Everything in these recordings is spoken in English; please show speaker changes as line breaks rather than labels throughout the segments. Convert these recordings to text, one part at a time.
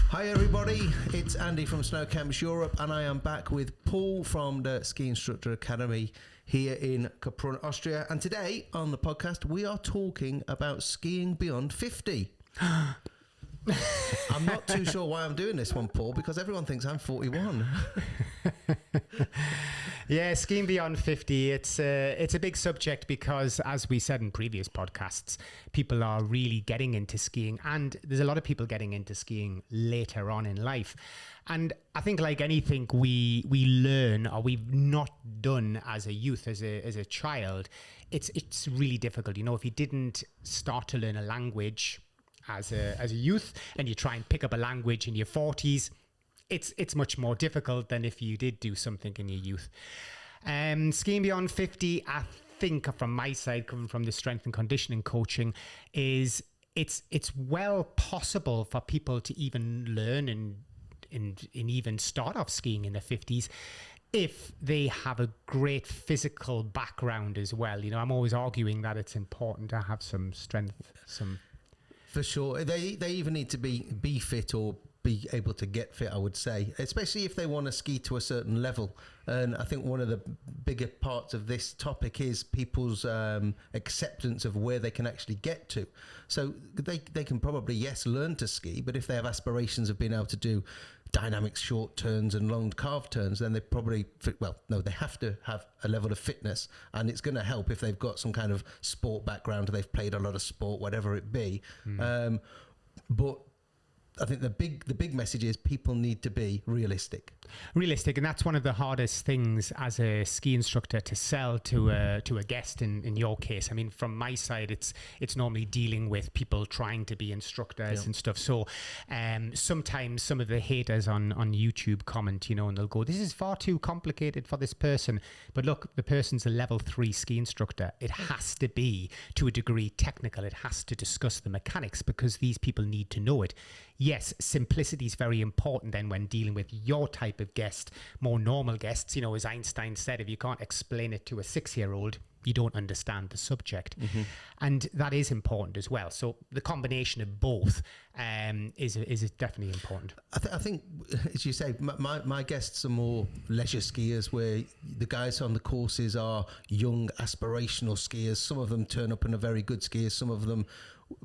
Hi everybody, it's Andy from Snow Camps Europe, and I am back with Paul from the Ski Instructor Academy here in Kaprun, Austria. And today on the podcast we are talking about skiing beyond 50. I'm not too sure why I'm doing this one, Paul, because everyone thinks I'm 41.
Yeah, skiing beyond 50, it's a big subject because, as we said in previous podcasts, people are really getting into skiing, and there's a lot of people getting into skiing later on in life. And I think, like anything we learn or we've not done as a youth, as a child, it's really difficult. You know, if you didn't start to learn a language as a youth and you try and pick up a language in your 40s, it's much more difficult than if you did do something in your youth. Skiing beyond 50, I think from my side, coming from the strength and conditioning coaching, is it's well possible for people to even learn and even start off skiing in their 50s if they have a great physical background as well. You know, I'm always arguing that it's important to have some strength,
For sure. They even need to be fit or be able to get fit, I would say, especially if they want to ski to a certain level. And I think one of the bigger parts of this topic is people's acceptance of where they can actually get to. So they can probably, yes, learn to ski, but if they have aspirations of being able to do dynamic short turns and long carved turns, then they probably, they have to have a level of fitness, and it's going to help if they've got some kind of sport background, they've played a lot of sport, whatever it be. But I think the big message is people need to be realistic,
and that's one of the hardest things as a ski instructor to sell to a guest. In your case, I mean, from my side, it's normally dealing with people trying to be instructors and stuff. So sometimes some of the haters on YouTube comment, you know, and they'll go, "This is far too complicated for this person." But look, the person's a level 3 ski instructor. It has to be, to a degree, technical. It has to discuss the mechanics because these people need to know it. Yes, simplicity is very important then when dealing with your type of guest, more normal guests. You know, as Einstein said, if you can't explain it to a 6-year-old, you don't understand the subject. Mm-hmm. And that is important as well. So the combination of both is definitely important.
I think, as you say, my guests are more leisure skiers, where the guys on the courses are young, aspirational skiers. Some of them turn up and are very good skiers. Some of them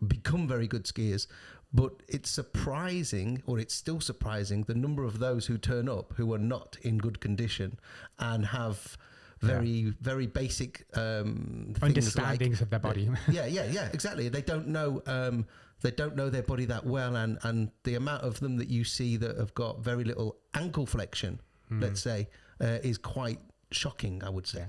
become very good skiers. But it's surprising, or it's still surprising, the number of those who turn up who are not in good condition and have very basic
understandings of their body.
Yeah, exactly. They don't know their body that well, and the amount of them that you see that have got very little ankle flexion, let's say, is quite shocking, I would say.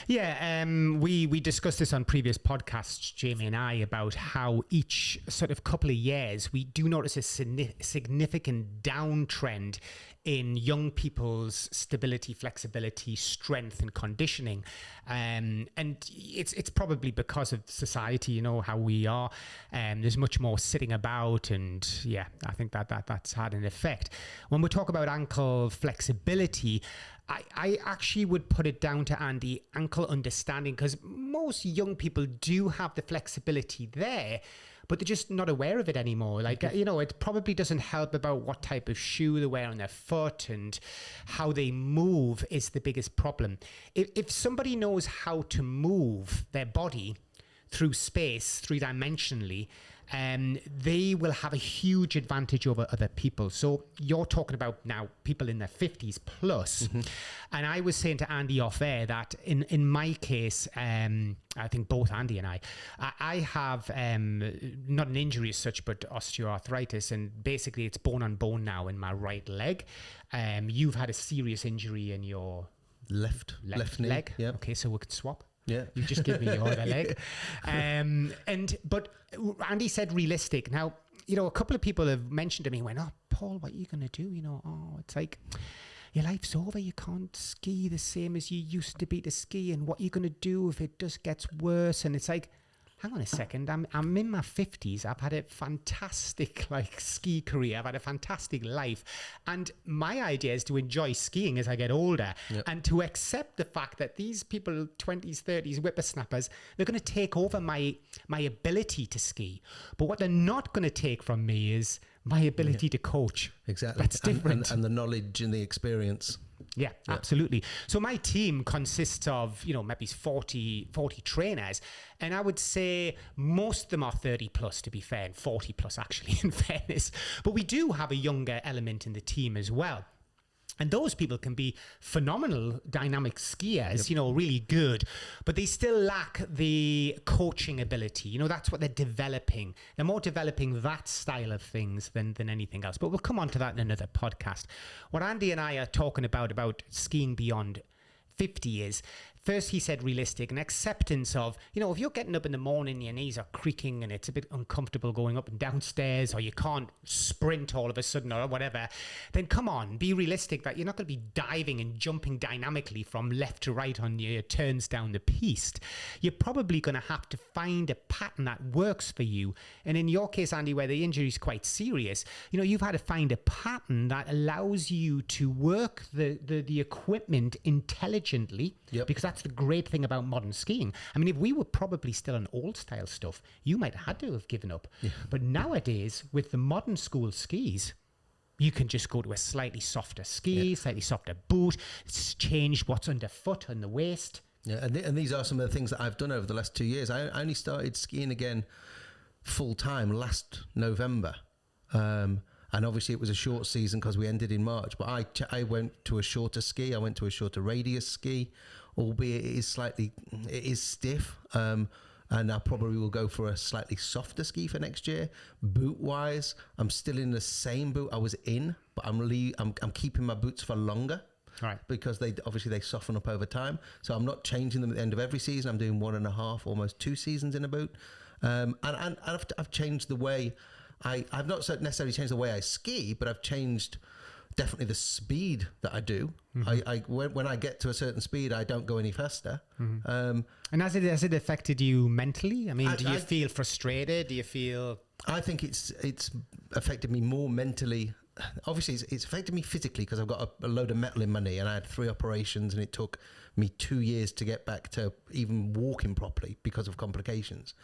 Yeah, we discussed this on previous podcasts, Jamie and I, about how each sort of couple of years we do notice a significant downtrend in young people's stability, flexibility, strength and conditioning. And it's probably because of society, you know, how we are. There's much more sitting about, and yeah, I think that's had an effect. When we talk about ankle flexibility, I actually would put it down to, Andy, ankle understanding, because most young people do have the flexibility there, but they're just not aware of it anymore. Like, you know, it probably doesn't help about what type of shoe they wear on their foot, and how they move is the biggest problem. If somebody knows how to move their body through space, 3-dimensionally, they will have a huge advantage over other people. So you're talking about now people in their 50s plus. Mm-hmm. And I was saying to Andy off air that in my case, I think both Andy and I have not an injury as such, but osteoarthritis, and basically it's bone on bone now in my right leg. You've had a serious injury in your left knee. Leg. Yeah. Okay, so we could swap.
Yeah,
you just give me your other leg. But Andy said realistic. Now, you know, a couple of people have mentioned to me, "Oh, Paul, what are you going to do? You know, it's like your life's over. You can't ski the same as you used to be to ski. And what are you going to do if it just gets worse?" And it's like, hang on a second, I'm in my 50s. I've had a fantastic ski career. I've had a fantastic life. And my idea is to enjoy skiing as I get older and to accept the fact that these people, 20s, 30s, whippersnappers, they're going to take over my ability to ski. But what they're not going to take from me is my ability to coach.
Exactly.
That's different.
And the knowledge and the experience.
Yeah, absolutely. So my team consists of, maybe 40 trainers. And I would say most of them are 30 plus, to be fair, and 40 plus actually, in fairness. But we do have a younger element in the team as well. And those people can be phenomenal dynamic skiers, really good, but they still lack the coaching ability. That's what they're developing. They're more developing that style of things than anything else. But we'll come on to that in another podcast. What Andy and I are talking about skiing beyond 50 is, first he said realistic, and acceptance of, if you're getting up in the morning, your knees are creaking and it's a bit uncomfortable going up and downstairs, or you can't sprint all of a sudden or whatever, then come on, be realistic that you're not going to be diving and jumping dynamically from left to right on your turns down the piste. You're probably going to have to find a pattern that works for you. And in your case, Andy, where the injury is quite serious, you've had to find a pattern that allows you to work the equipment intelligently, because that's the great thing about modern skiing. I mean, if we were probably still on old style stuff, you might have had to have given up. Yeah. But nowadays, with the modern school skis, you can just go to a slightly softer ski, slightly softer boot. It's changed what's underfoot and the waist.
Yeah, and these are some of the things that I've done over the last 2 years. I only started skiing again full time last November. And obviously it was a short season because we ended in March. But I went to a shorter ski. I went to a shorter radius ski, albeit it is stiff. And I probably will go for a slightly softer ski for next year. Boot wise, I'm still in the same boot I was in, but I'm keeping my boots for longer.
Right.
Because they soften up over time. So I'm not changing them at the end of every season. I'm doing 1.5, almost 2 seasons in a boot. And I've changed the way I've not necessarily changed the way I ski, but I've changed definitely the speed that I do. When I get to a certain speed, I don't go any faster.
And has it affected you mentally? I mean, do you feel frustrated? Do you feel?
I think it's affected me more mentally. Obviously, it's affected me physically because I've got a load of metal in my knee, and I had 3 operations, and it took me 2 years to get back to even walking properly because of complications.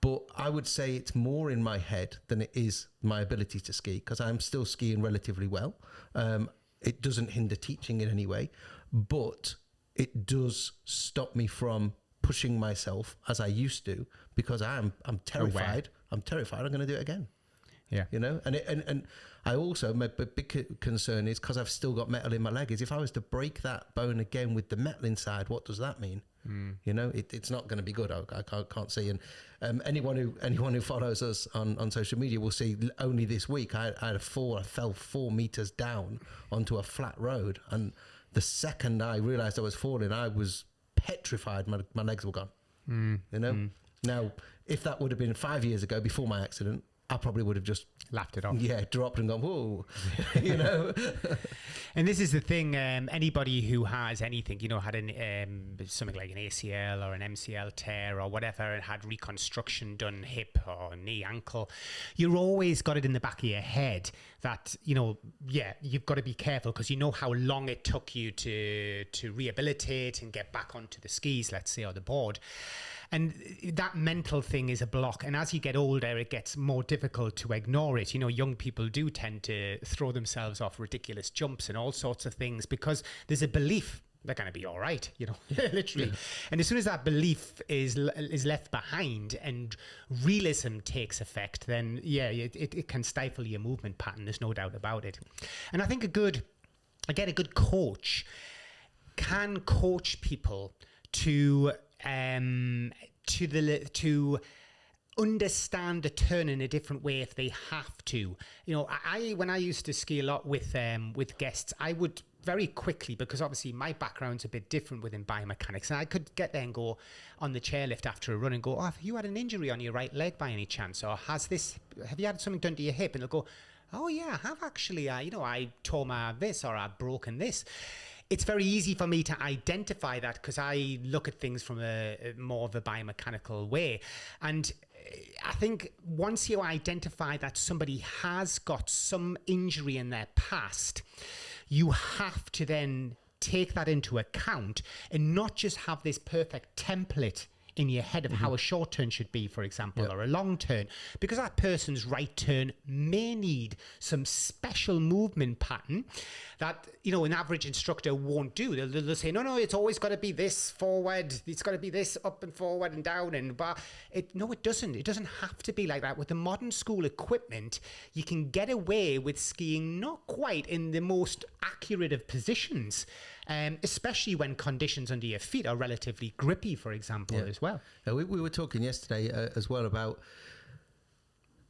But I would say it's more in my head than it is my ability to ski, because I'm still skiing relatively well. It doesn't hinder teaching in any way, but it does stop me from pushing myself as I used to, because I'm terrified. I'm terrified I'm going to do it again.
Yeah.
And I also, my big concern is, because I've still got metal in my leg, is if I was to break that bone again with the metal inside, what does that mean? It's not going to be good. I can't see. And anyone who follows us on social media will see only this week I fell 4 meters down onto a flat road, and the second I realized I was falling, I was petrified. My legs were gone. Now, if that would have been 5 years ago before my accident, I probably would have just
laughed it off.
Yeah, dropped and gone, whoa,
And this is the thing, anybody who has anything, had something like an ACL or an MCL tear or whatever, and had reconstruction done, hip or knee, ankle, you're always got it in the back of your head that, you've got to be careful, because you know how long it took you to rehabilitate and get back onto the skis, let's say, or the board. And that mental thing is a block. And as you get older, it gets more difficult to ignore it. Young people do tend to throw themselves off ridiculous jumps and all sorts of things, because there's a belief they're going to be all right, literally. Yeah. And as soon as that belief is left behind and realism takes effect, then, it can stifle your movement pattern. There's no doubt about it. And I think a good coach can coach people to understand the turn in a different way if they have to. When I used to ski a lot with guests, I would very quickly, because obviously my background's a bit different within biomechanics, and I could get there and go on the chairlift after a run and go, oh, have you had an injury on your right leg by any chance? Or have you had something done to your hip? And they'll go, oh yeah, I have actually, I tore my this, or I've broken this. it's very easy for me to identify that because I look at things from a more of a biomechanical way. And I think once you identify that somebody has got some injury in their past, you have to then take that into account and not just have this perfect template in your head of how a short turn should be, for example, or a long turn, because that person's right turn may need some special movement pattern that, you know, an average instructor won't do. They'll say, no, it's always got to be this forward. It's got to be this up and forward and down. And no, it doesn't. It doesn't have to be like that. With the modern school equipment, you can get away with skiing not quite in the most accurate of positions. Especially when conditions under your feet are relatively grippy, for example, as well.
We were talking yesterday as well about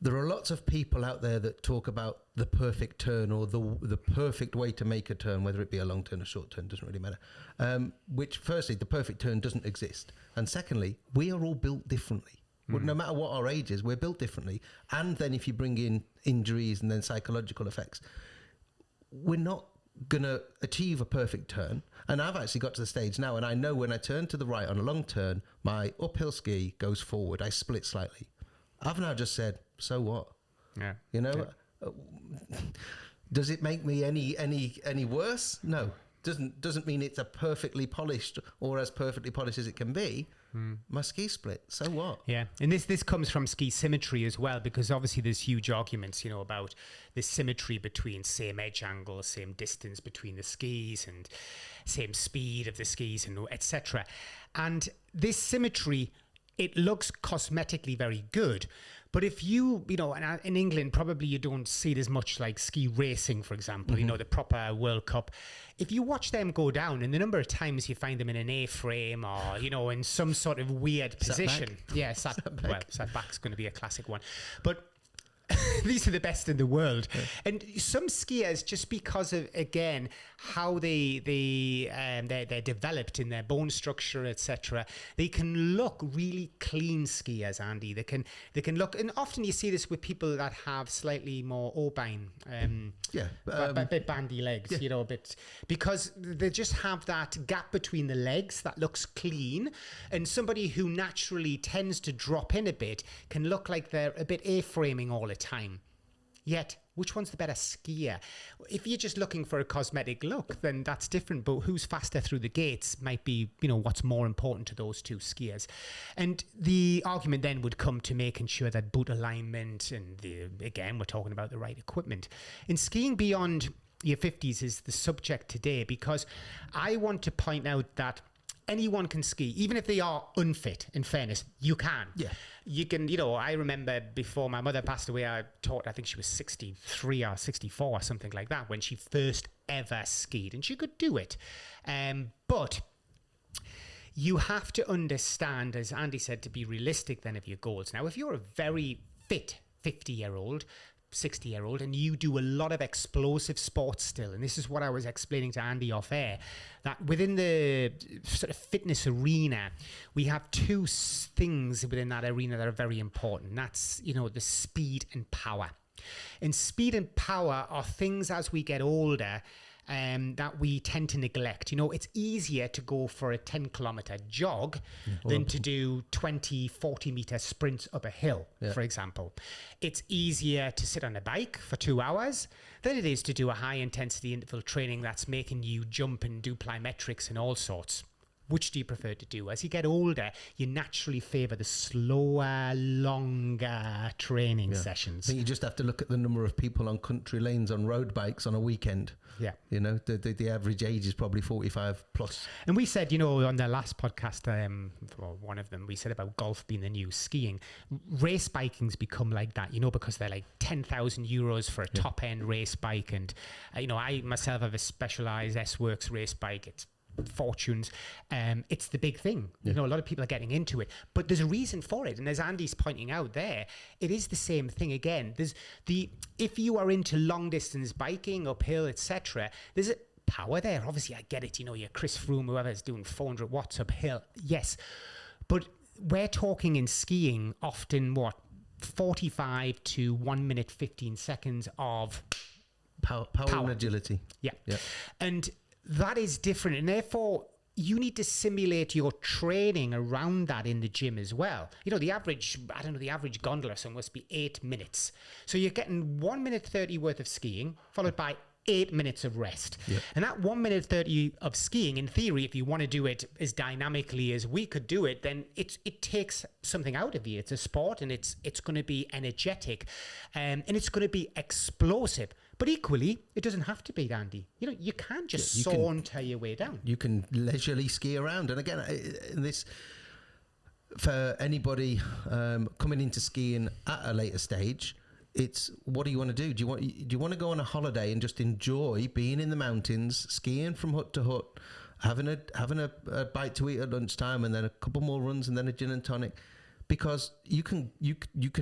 there are lots of people out there that talk about the perfect turn or the perfect way to make a turn, whether it be a long turn or short turn, doesn't really matter. Which, firstly, the perfect turn doesn't exist. And secondly, we are all built differently. Well, no matter what our age is, we're built differently. And then if you bring in injuries and then psychological effects, we're not going to achieve a perfect turn. And I've actually got to the stage now, and I know when I turn to the right on a long turn, my uphill ski goes forward. I split slightly. I've now just said, so what?
Yeah.
You know, does it make me any worse? No. Doesn't mean it's a perfectly polished or as perfectly polished as it can be. My ski split, so what?
Yeah, and this comes from ski symmetry as well, because obviously there's huge arguments, you know, about the symmetry between same edge angle, same distance between the skis, and same speed of the skis, and etc. And this symmetry, it looks cosmetically very good. But if you know, and in England, probably you don't see it as much like ski racing, for example, you know, the proper World Cup. If you watch them go down, and the number of times you find them in an A-frame or, you know, in some sort of weird position. Yeah, sat back's going to be a classic one. But these are the best in the world. Yeah. And some skiers, just because of, again, how they're developed in their bone structure, etc., they can look really clean skiers, Andy. They can look, and often you see this with people that have slightly more ovine, a bit bandy legs, you know, a bit, because they just have that gap between the legs that looks clean, and somebody who naturally tends to drop in a bit can look like they're a bit A-framing all the time. Yet, which one's the better skier? If you're just looking for a cosmetic look, then that's different. But who's faster through the gates might be, you know, what's more important to those two skiers. And the argument then would come to making sure that boot alignment and, again, we're talking about the right equipment. In skiing beyond your 50s is the subject today, because I want to point out that anyone can ski, even if they are unfit. In fairness, you can. Yeah. You can, you know, I remember before my mother passed away, I think she was 63 or 64 or something like that when she first ever skied, and she could do it. But you have to understand, as Andy said, to be realistic then of your goals. Now, if you're a very fit 50-year-old, 60-year-old, and you do a lot of explosive sports still, and this is what I was explaining to Andy off air, that within the sort of fitness arena, we have two things within that arena that are very important. That's, you know, the speed and power. And speed and power are things as we get older that we tend to neglect. You know, it's easier to go for a 10-kilometer jog than to do 20, 40-meter sprints up a hill, for example. It's easier to sit on a bike for 2 hours than it is to do a high-intensity interval training that's making you jump and do plyometrics and all sorts. Which do you prefer to do? As you get older, you naturally favour the slower, longer training sessions.
I think you just have to look at the number of people on country lanes on road bikes on a weekend. Yeah. You know, the average age is probably 45 plus.
And we said, you know, on the last podcast, one of them, we said about golf being the new skiing. Race biking's become like that, you know, because they're like 10,000 euros for a top-end race bike. And, you know, I myself have a Specialized S-Works race bike. It's fortunes. It's the big thing. You know, a lot of people are getting into it, but there's a reason for it. And as Andy's pointing out there, it is the same thing again. If you are into long distance biking, uphill, etc., there's a power there. Obviously, I get it. You know, you're Chris Froome, whoever's doing 400 watts uphill. Yes. But we're talking in skiing often 45 to 1 minute, 15 seconds of
power and agility.
Yeah. And that is different. And therefore, you need to simulate your training around that in the gym as well. You know, the average gondola song must be 8 minutes. So you're getting 1 minute 30 worth of skiing, followed by 8 minutes of rest. Yep. And that 1 minute 30 of skiing, in theory, if you want to do it as dynamically as we could do it, then it takes something out of you. It's a sport, and it's going to be energetic, and it's going to be explosive. But equally, it doesn't have to be, Andy. You know, you can't just saunter your way down.
You can leisurely ski around. And again, this for anybody coming into skiing at a later stage, it's what do you want to do? Do you want to go on a holiday and just enjoy being in the mountains, skiing from hut to hut, having a bite to eat at lunchtime, and then a couple more runs, and then a gin and tonic? Because you can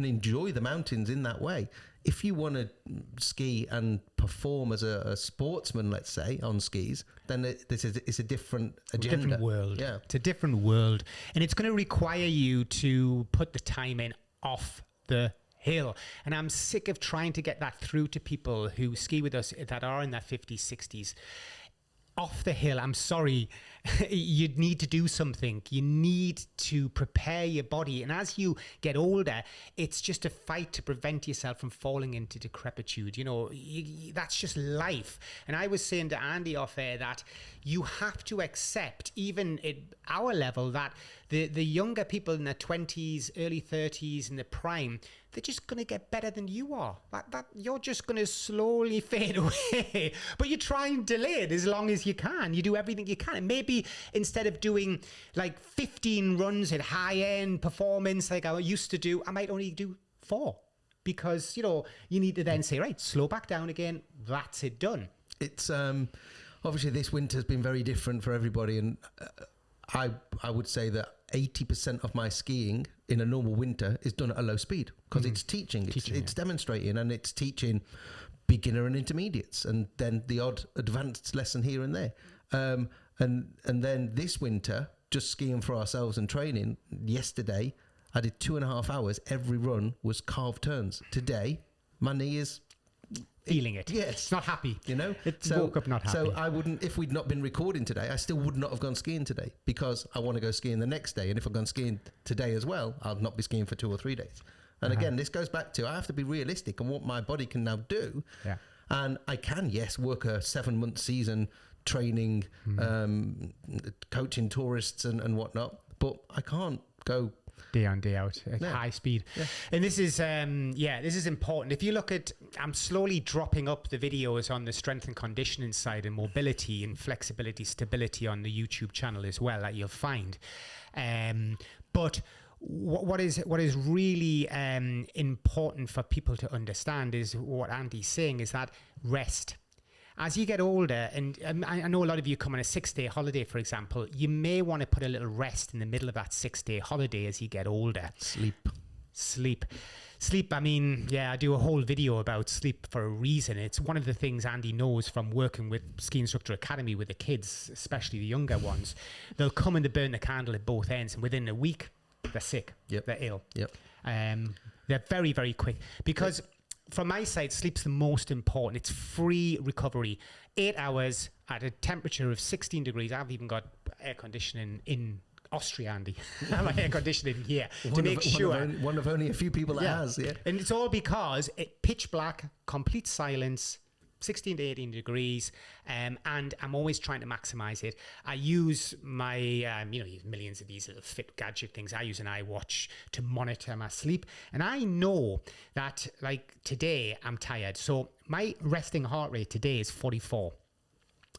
enjoy the mountains in that way. If you want to ski and perform as a sportsman, let's say, on skis, then it's a different agenda.
Different world.
Yeah.
It's a different world. And it's going to require you to put the time in off the hill. And I'm sick of trying to get that through to people who ski with us that are in their 50s, 60s. Off the hill, I'm sorry, you need to do something. You need to prepare your body. And as you get older, it's just a fight to prevent yourself from falling into decrepitude. You know, that's just life. And I was saying to Andy off air that you have to accept, even at our level, that the younger people in their 20s, early 30s, in the prime, they're just going to get better than you are. That you're just going to slowly fade away. But you try and delay it as long as you can. You do everything you can. And maybe instead of doing like 15 runs at high-end performance like I used to do, I might only do 4. Because, you know, you need to then say, right, slow back down again. That's it done.
It's obviously this winter's been very different for everybody. And I would say that 80% of my skiing in a normal winter is done at a low speed because it's teaching. It's demonstrating, and it's teaching beginner and intermediates, and then the odd advanced lesson here and there. And then this winter, just skiing for ourselves and training, yesterday I did 2.5 hours. Every run was carved turns. Today, my knee is...
feeling it.
Yes.
It's not happy.
You know?
Woke up not happy.
So I wouldn't, if we'd not been recording today, I still would not have gone skiing today because I want to go skiing the next day. And if I've gone skiing today as well, I'll not be skiing for 2 or 3 days. And again, this goes back to I have to be realistic on what my body can now do.
Yeah.
And I can, yes, work a 7-month season training, coaching tourists and whatnot, but I can't go
day on, day out at high speed.
Yeah.
And this is this is important. If you look at, I'm slowly dropping up the videos on the strength and conditioning side and mobility and flexibility, stability on the YouTube channel as well that you'll find. But what is really important for people to understand is what Andy's saying is that rest. As you get older, and I know a lot of you come on a 6-day holiday, for example, you may want to put a little rest in the middle of that 6-day holiday as you get older. Sleep. I mean, yeah, I do a whole video about sleep for a reason. It's one of the things Andy knows from working with Ski Instructor Academy with the kids, especially the younger ones. They'll come and they burn the candle at both ends, and within a week, they're sick.
Yep.
They're ill.
Yep.
They're very, very quick because... From my side, sleep's the most important. It's free recovery. 8 hours at a temperature of 16 degrees. I've even got air conditioning in Austria, Andy. I have air conditioning here to make sure.
One of only a few people that has, yeah.
And it's all because pitch black, complete silence, 16 to 18 degrees, and I'm always trying to maximize it. I use my, millions of these little fit gadget things. I use an iWatch to monitor my sleep, and I know that, like, today I'm tired. So my resting heart rate today is 44,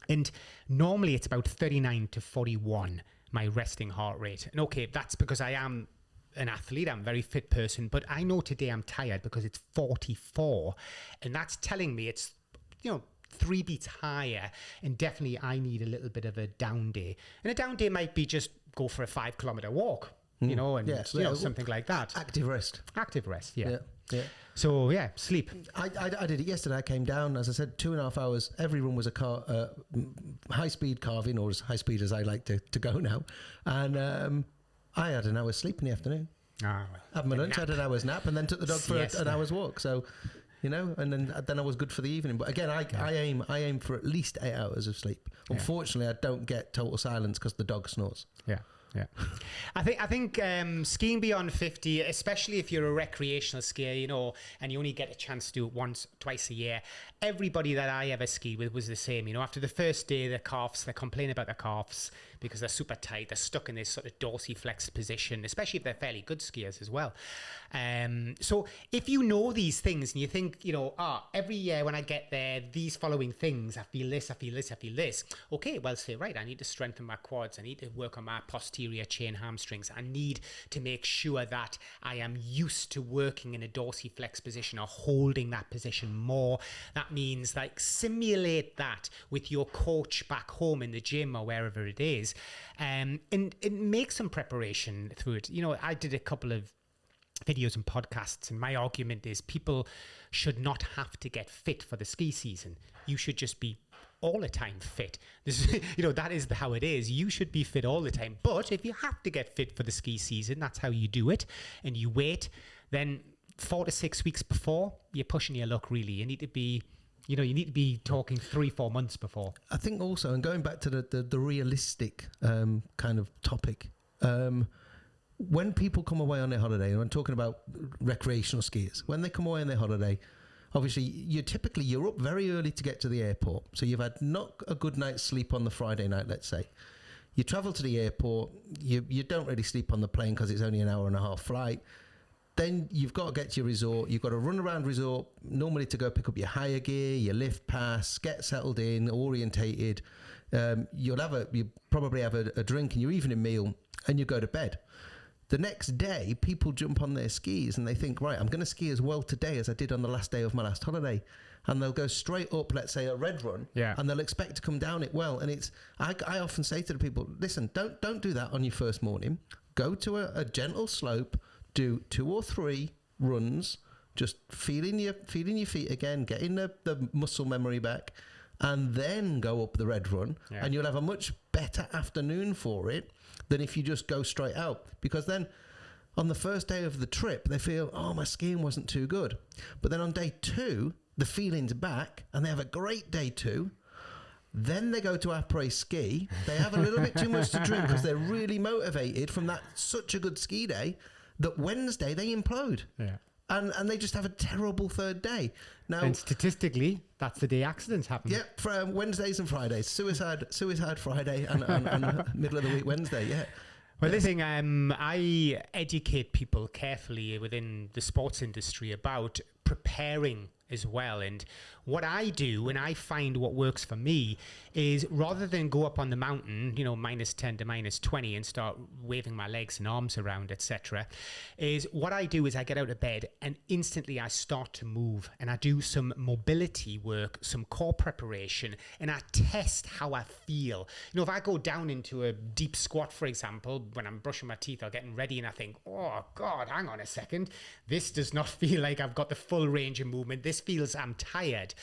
and normally it's about 39 to 41, my resting heart rate. And okay, that's because I am an athlete, I'm a very fit person, but I know today I'm tired because it's 44, and that's telling me it's 3 beats higher, and definitely I need a little bit of a down day. And a down day might be just go for a 5-kilometer walk, something like that.
Active rest,
yeah. So sleep.
I did it yesterday. I came down, as I said, 2.5 hours. Every run was a high-speed carving, or as high speed as I like to go now. And I had an hour's sleep in the afternoon. Had my lunch, had an hour's nap, and then took the dog for an hour's walk. So you know, and then I was good for the evening. But again, I aim for at least 8 hours of sleep. Unfortunately, I don't get total silence because the dog snores.
Yeah. Yeah, I think skiing beyond 50, especially if you're a recreational skier, you know, and you only get a chance to do it once, twice a year. Everybody that I ever skied with was the same. You know, after the first day, their calves, they complain about their calves because they're super tight. They're stuck in this sort of dorsiflex position, especially if they're fairly good skiers as well. So if you know these things and you think, you know, every year when I get there, these following things, I feel this, I feel this, I feel this. Okay, well, say, right, I need to strengthen my quads. I need to work on my posterior chain hamstrings. I need to make sure that I am used to working in a dorsiflex position or holding that position more. That means like simulate that with your coach back home in the gym or wherever it is, and make some preparation through it. You know, I did a couple of videos and podcasts, and my argument is people should not have to get fit for the ski season. You should just be all the time fit. This is, you know, that is how it is. You should be fit all the time. But if you have to get fit for the ski season, that's how you do it, and you wait, then 4 to 6 weeks before, you're pushing your luck, really. You need to be, you know, you need to be talking 3-4 months before. I
think also, and going back to the realistic kind of topic, when people come away on their holiday, and I'm talking about recreational skiers, when they come away on their holiday, obviously you're up very early to get to the airport. So you've had not a good night's sleep on the Friday night, let's say. You travel to the airport, you don't really sleep on the plane because it's only an hour and a half flight. Then you've got to get to your resort. You've got to run around resort, normally to go pick up your hire gear, your lift pass, get settled in, orientated. You probably have a drink and your evening meal, and you go to bed. The next day, people jump on their skis and they think, right, I'm going to ski as well today as I did on the last day of my last holiday. And they'll go straight up, let's say, a red run, and they'll expect to come down it well. And I often say to the people, listen, don't do that on your first morning. Go to a gentle slope, do 2 or 3 runs, just feeling your feet again, getting the muscle memory back, and then go up the red run, and you'll have a much better afternoon for it than if you just go straight out. Because then on the first day of the trip, they feel, my skiing wasn't too good. But then on day 2, the feeling's back, and they have a great day 2. Then they go to après ski. They have a little bit too much to drink because they're really motivated from that such a good ski day that Wednesday they implode. Yeah. And they just have a terrible third day. Now,
and statistically, that's the day accidents happen.
Yeah, from Wednesdays and Fridays. Suicide Friday and middle of the week Wednesday, yeah.
Well, listen, I educate people carefully within the sports industry about preparing as well. And what I do, and I find what works for me, is rather than go up on the mountain, you know, -10 to -20 and start waving my legs and arms around, etc., is what I do is I get out of bed and instantly I start to move, and I do some mobility work, some core preparation, and I test how I feel. You know, if I go down into a deep squat, for example, when I'm brushing my teeth or getting ready, and I think, oh God, hang on a second, this does not feel like I've got the full range of movement. This feels I'm tired.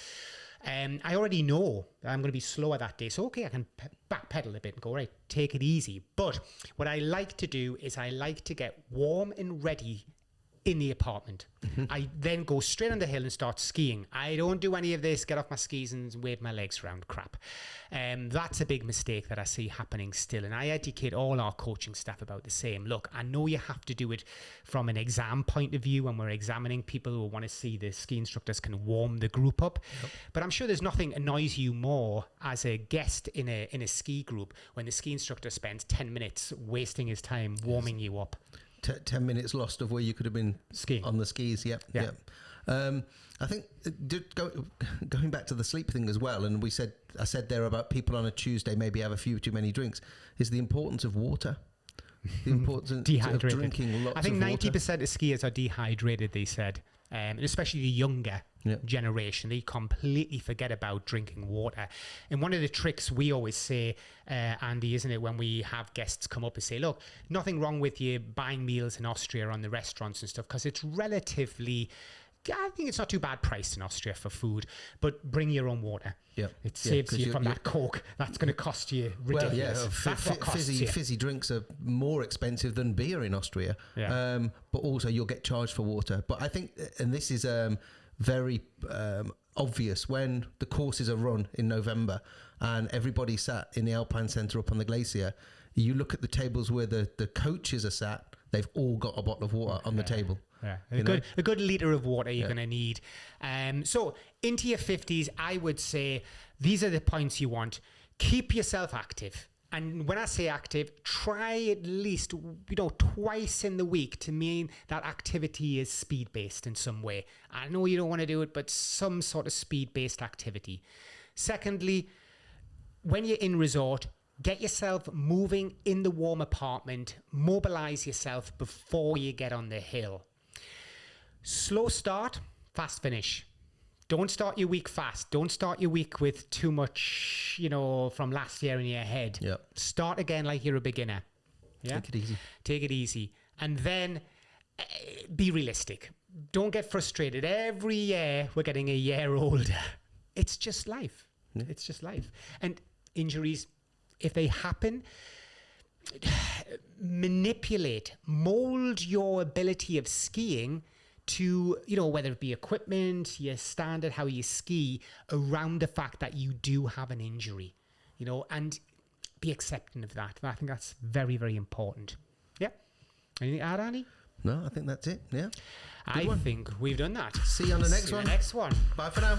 I already know that I'm going to be slower that day. So, okay, I can backpedal a bit and go, right, take it easy. But what I like to do is I like to get warm and ready in the apartment. Mm-hmm. I then go straight on the hill and start skiing. I don't do any of this, get off my skis and wave my legs around crap. That's a big mistake that I see happening still. And I educate all our coaching staff about the same. Look, I know you have to do it from an exam point of view when we're examining people who want to see the ski instructors can warm the group up. Yep. But I'm sure there's nothing annoys you more as a guest in a ski group when the ski instructor spends 10 minutes wasting his time warming you up.
10 minutes lost of where you could have been
skiing
on the skis. Yep. I think going back to the sleep thing as well, and I said there about people on a Tuesday maybe have a few too many drinks, is the importance of water. The importance of drinking lots of water.
I think 90% of skiers are dehydrated, they said. And especially the younger generation, they completely forget about drinking water. And one of the tricks we always say, Andy, isn't it, when we have guests come up and say, look, nothing wrong with you buying meals in Austria on the restaurants and stuff, because it's relatively, I think it's not too bad priced in Austria for food, but bring your own water. Yeah, it saves you from that Coke. That's going to cost you ridiculous.
Fizzy drinks are more expensive than beer in Austria. Yeah. But also you'll get charged for water. But I think, and this is very obvious when the courses are run in November and everybody sat in the Alpine Centre up on the glacier. You look at the tables where the coaches are sat, they've all got a bottle of water on the table.
Yeah, a good litre of water you're going to need. So into your 50s, I would say these are the points you want. Keep yourself active. And when I say active, try at least, twice in the week to mean that activity is speed-based in some way. I know you don't want to do it, but some sort of speed-based activity. Secondly, when you're in resort, get yourself moving in the warm apartment. Mobilize yourself before you get on the hill. Slow start, fast finish. Don't start your week fast. Don't start your week with too much, from last year in your head.
Yep.
Start again like you're a beginner. Yeah? Take it easy. And then be realistic. Don't get frustrated. Every year we're getting a year older. It's just life. Yeah. It's just life. And injuries, if they happen, mold your ability of skiing to, whether it be equipment, your standard, how you ski, around the fact that you do have an injury, and be accepting of that. I think that's very, very important. Yeah. Anything to add, Andy?
No, I think that's it. Yeah.
I think we've done that.
See you on the next one.
Next one.
Bye for now.